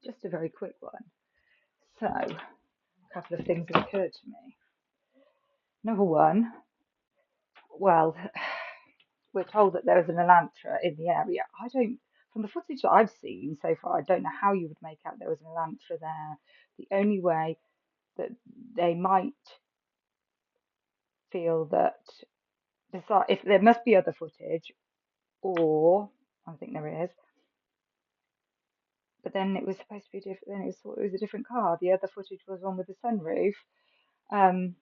Just a very quick one. So, a couple of things have occurred to me. Number one, well, we're told that there is an Elantra in the area. From the footage that I've seen so far, I don't know how you would make out there was an Elantra there. The only way that they might feel that, if there must be other footage, or I think there is, but then it was supposed to be different. Then it was a different car. The other footage was one with the sunroof. Um,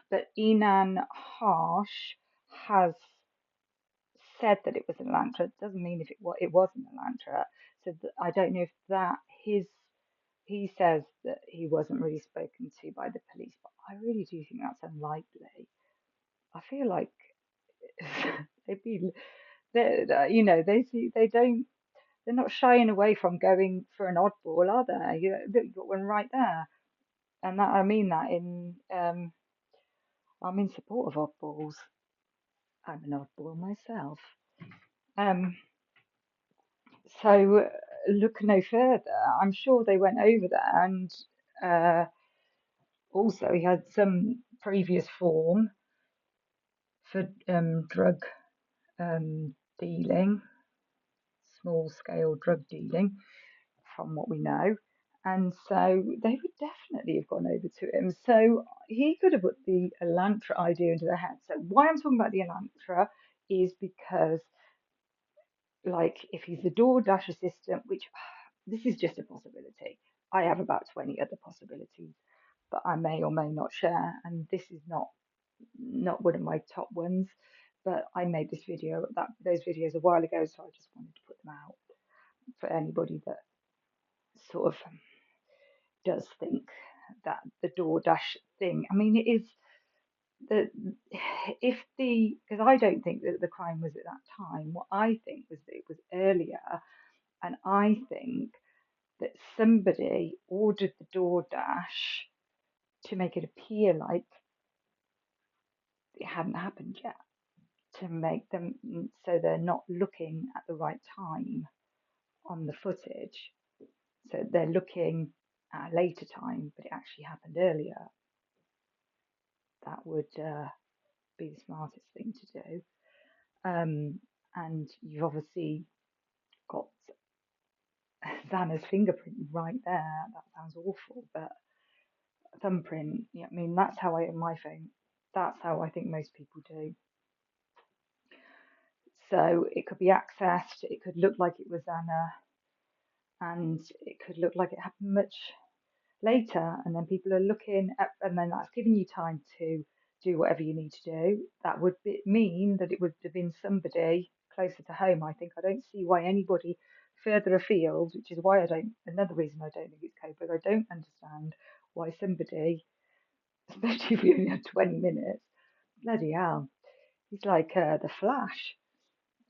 but Enan Harsh has said that it was an Elantra. It doesn't mean if it was an Elantra. So I don't know if that his he says that he wasn't really spoken to by the police, but I really do think that's unlikely. I feel like they'd be, they don't, they're not shying away from going for an oddball, are they? You've got one right there, and that I mean that I'm in support of oddballs. I'm an oddball myself. Um, so look no further. I'm sure they went over there, and uh, also he had some previous form for drug dealing, small scale drug dealing, from what we know. And so they would definitely have gone over to him. So he could have put the Elantra idea into their head. So why I'm talking about the Elantra is because, like, if he's the DoorDash assistant, which this is just a possibility. I have about 20 other possibilities, but I may or may not share. And this is not one of my top ones. But I made those videos a while ago, so I just wanted to put them out for anybody that sort of does think that the DoorDash thing. I mean, it is the if the because I don't think that the crime was at that time. What I think was that it was earlier, and I think that somebody ordered the DoorDash to make it appear like it hadn't happened yet, to make them so they're not looking at the right time on the footage. So they're looking at a later time, but it actually happened earlier. That would be the smartest thing to do. Um, and you've obviously got Xana's fingerprint right there. That sounds awful, but thumbprint. Yeah, I mean that's how I on my phone. That's how I think most people do. So it could be accessed. It could look like it was Xana, and it could look like it happened much later. And then people are looking at, and then that's giving you time to do whatever you need to do. That would mean that it would have been somebody closer to home. I think I don't see why anybody further afield, which is why I don't. Another reason I don't think it's COVID. I don't understand why somebody, especially if you only had 20 minutes, bloody hell, he's like the Flash.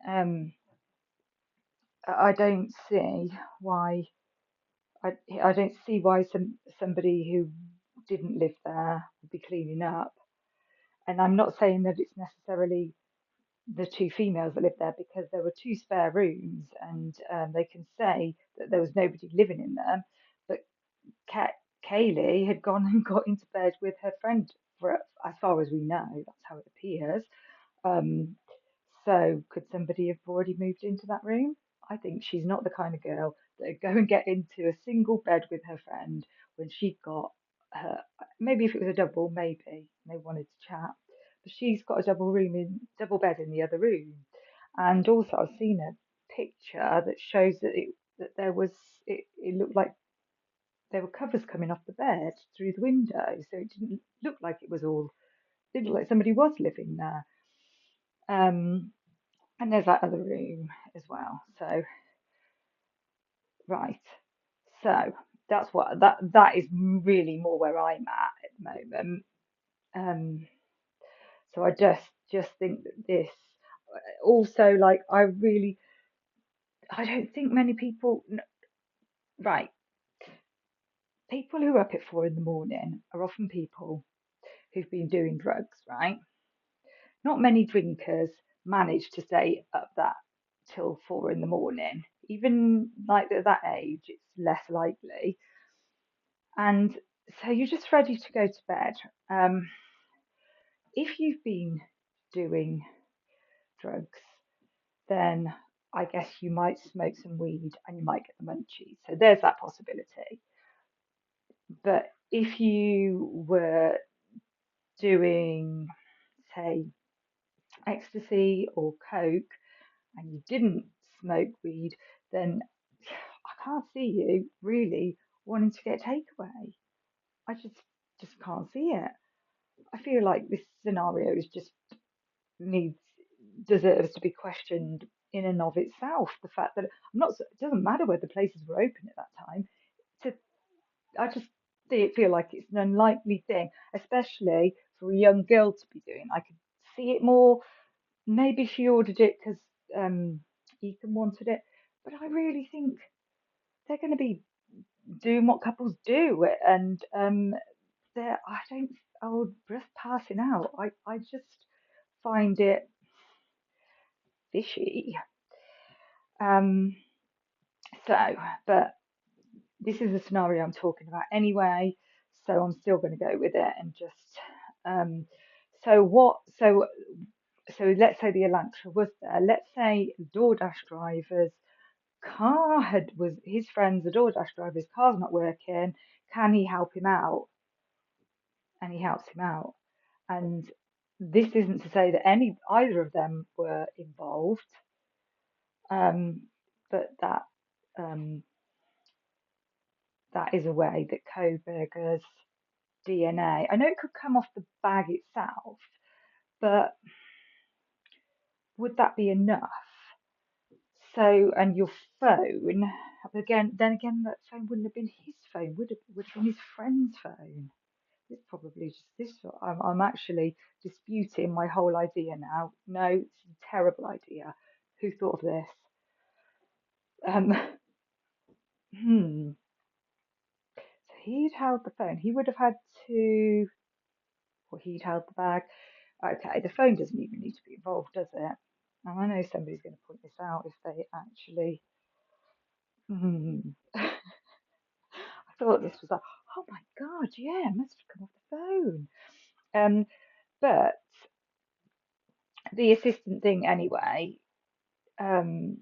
Um, I don't see why. I don't see why somebody who didn't live there would be cleaning up. And I'm not saying that it's necessarily the two females that lived there, because there were two spare rooms, and they can say that there was nobody living in them. But Kaylee had gone and got into bed with her friend, for as far as we know. That's how it appears. Um, so could somebody have already moved into that room? I think she's not the kind of girl that would go and get into a single bed with her friend when she got her. Maybe if it was a double, maybe they wanted to chat, but she's got a double bed in the other room. And also, I've seen a picture that shows that there was it looked like there were covers coming off the bed through the window, so it didn't look like it was all. It didn't look like somebody was living there. Um, and there's that other room as well. So right, so that is really more where I'm at the moment. Um, so I just think that this also, like, I don't think many people, right, people who are up at 4 in the morning are often people who've been doing drugs, right? Not many drinkers manage to stay up that till 4 in the morning. Even like at that age, it's less likely. And so you're just ready to go to bed. Um, if you've been doing drugs, then I guess you might smoke some weed and you might get the munchies. So there's that possibility. But if you were doing, say, ecstasy or coke and you didn't smoke weed, then I can't see you really wanting to get takeaway. I just can't see it. I feel like this scenario is just needs deserves to be questioned in and of itself. The fact that I'm not, it doesn't matter whether places were open at that time. To I just feel like it's an unlikely thing, especially for a young girl to be doing. I could see it more. Maybe she ordered it because Ethan wanted it, but I really think they're going to be doing what couples do, and they're I don't oh just passing out. I just find it fishy. Um, so, but this is the scenario I'm talking about anyway, so I'm still going to go with it and just um. So what? So let's say the Elantra was there. Let's say DoorDash drivers car had was his friend's a DoorDash driver, his car's not working, can he help him out? And he helps him out. And this isn't to say that either of them were involved, um, but um, that is a way that Kohberger's DNA, I know it could come off the bag itself, but would that be enough? So, and your phone, then again, that phone wouldn't have been his phone, would have been his friend's phone. It's probably just this. I'm actually disputing my whole idea now. No, it's a terrible idea. Who thought of this? Um, hmm. So he'd held the phone. He would have had to, or he'd held the bag. Okay, the phone doesn't even need to be involved, does it? And I know somebody's going to point this out if they actually. Hmm. I thought this was like, oh my God, yeah, it must have come off the phone. But the assistant thing anyway. Um,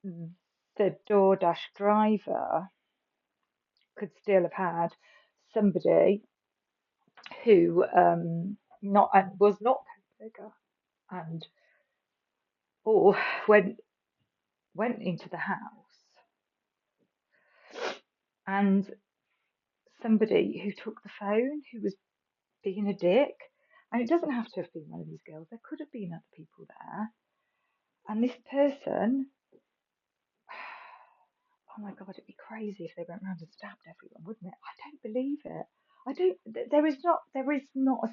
the DoorDash driver could still have had somebody who not and was not bigger and or went into the house and somebody who took the phone who was being a dick, and it doesn't have to have been one of these girls, there could have been other people there, and this person, oh my God, it'd be crazy if they went round and stabbed everyone, wouldn't it? I don't believe it. I don't. There is not.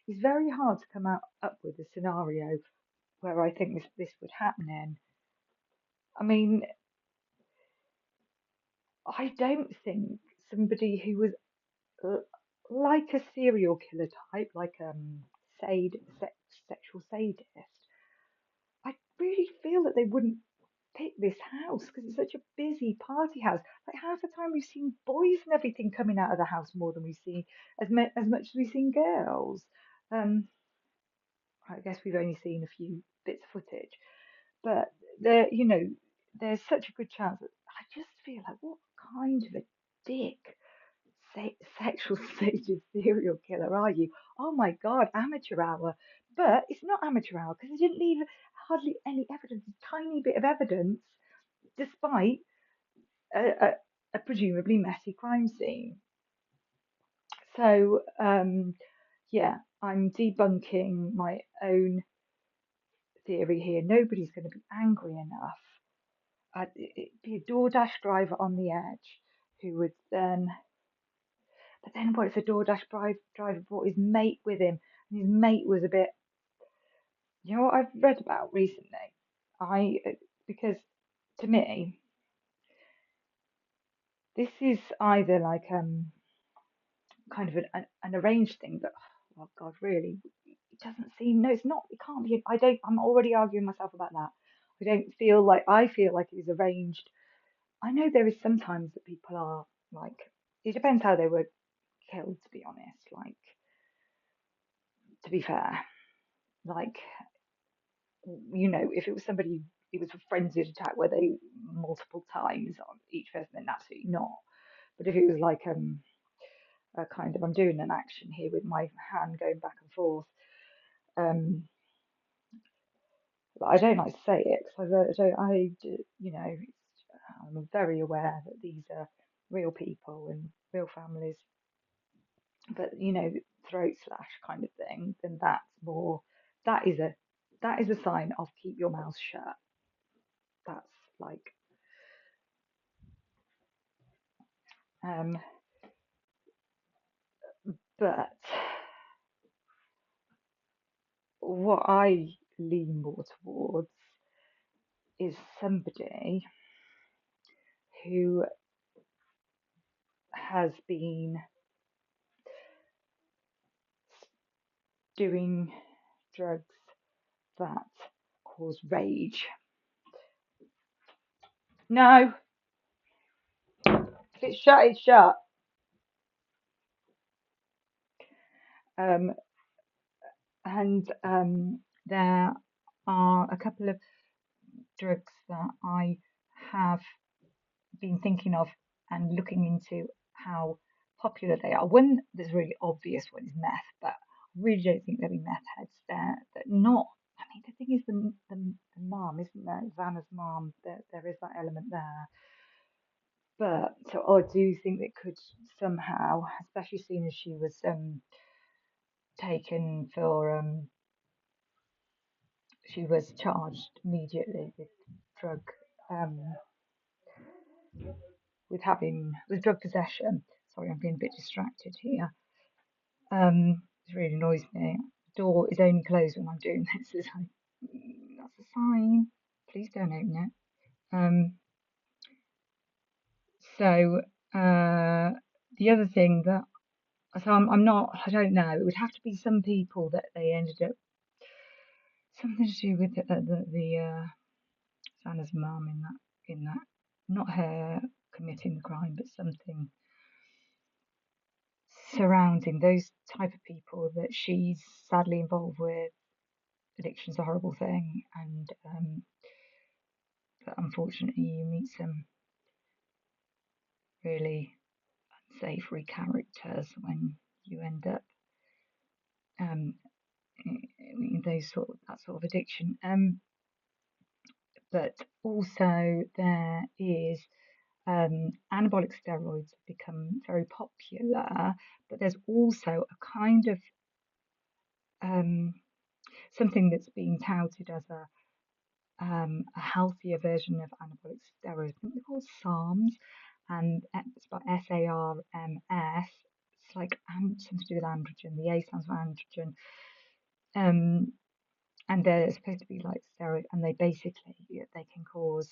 It's very hard to come up with a scenario where I think this would happen in. I mean, I don't think somebody who was like a serial killer type, like sexual sadist. I really feel that they wouldn't pick this house because it's such a busy party house. Like half the time we've seen boys and everything coming out of the house more than we've seen as much as we've seen girls. Um, I guess we've only seen a few bits of footage, but there's such a good chance that I just feel like what kind of a dick sexual sadist serial killer are you? Oh my God, amateur hour. But it's not amateur hour because they didn't leave hardly any evidence, a tiny bit of evidence, despite a, a presumably messy crime scene. So, yeah, I'm debunking my own theory here. Nobody's going to be angry enough. It'd be a DoorDash driver on the edge who would then. But then what if a driver brought his mate with him, and his mate was a bit. You know what I've read about recently? Because to me, this is either like kind of an arranged thing, but oh God, really, it doesn't seem, no, it's not, it can't be, I'm already arguing myself about that. I feel like it was arranged. I know there is sometimes that people are like, it depends how they were killed, to be honest. Like, to be fair, like, if it was somebody, it was a frenzied attack where they multiple times on each person, then absolutely not. But if it was like a kind of, I'm doing an action here with my hand going back and forth, um, but I don't like to say it because I'm very aware that these are real people and real families. But throat slash kind of thing, then that is a that is a sign of keep your mouth shut. That's like, um, but what I lean more towards is somebody who has been doing drugs that cause rage. No, if it's shut, it's shut. Um, and there are a couple of drugs that I have been thinking of and looking into how popular they are. One that's really obvious one is meth, but I really don't think there'll be meth heads there. That not. I mean, the thing is, the mom, isn't there? Vanna's mom. There is that element there. But so I do think it could somehow, especially seeing as she was taken for she was charged immediately um with drug possession. Sorry, I'm being a bit distracted here. It really annoys me. The door is only closed when I'm doing this. It's like, that's a sign. Please don't open it. Um, so the other thing that, so I'm not, I don't know. It would have to be some people that they ended up something to do with the Sanna's mum in that, not her committing the crime, but something surrounding those type of people that she's sadly involved with. Addiction's a horrible thing, and but unfortunately you meet some really unsavory characters when you end up um, in that sort of addiction. But also there is anabolic steroids have become very popular, but there's also a kind of something that's being touted as a healthier version of anabolic steroids. I think they're called SARMs, and it's about SARMS. It's like something to do with androgen. The A stands for androgen. Um, and they're supposed to be like steroids, and they basically they can cause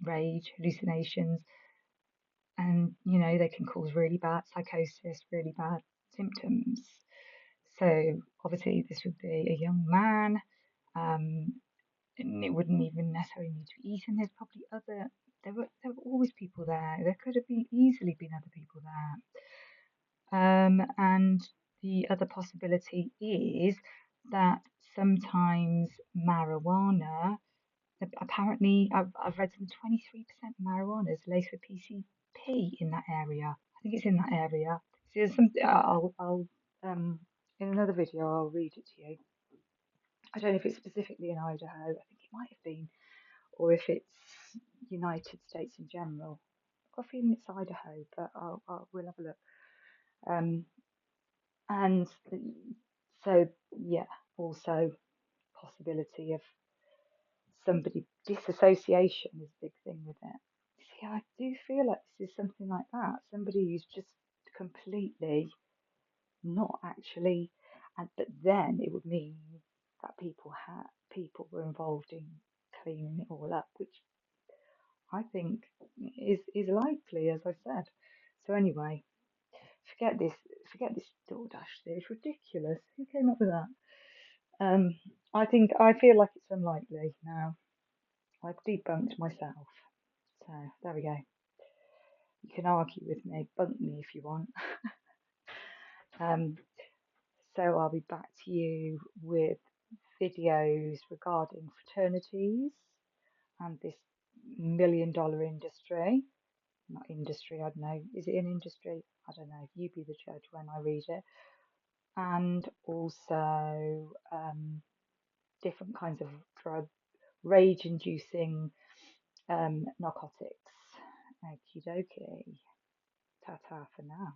rage, hallucinations, and they can cause really bad psychosis, really bad symptoms. So obviously this would be a young man. Um, and it wouldn't even necessarily need to be eaten. There's probably there were always people there. There could have been easily been other people there. And the other possibility is that sometimes marijuana, apparently I've read some 23% marijuana is laced with PCP in that area. I think it's in that area. So there's some, I'll in another video I'll read it to you. I don't know if it's specifically in Idaho. I think it might have been, or if it's United States in general. I've got a feeling it's Idaho, but we'll have a look. Um, and so yeah, also possibility of somebody disassociation is a big thing with it. See, I do feel like this is something like that. Somebody who's just completely not actually, and but then it would mean that people were involved in cleaning it all up, which I think is likely, as I said. So anyway, forget this DoorDash thing. It's ridiculous. Who came up with that? Um, I feel like it's unlikely now. I've debunked myself. So there we go. You can argue with me, bunk me if you want. Um, so I'll be back to you with videos regarding fraternities and this $1 million industry. Not industry, I don't know. Is it an industry? I don't know. You be the judge when I read it. And also different kinds of drug, rage-inducing narcotics. Okie dokie. Ta ta for now.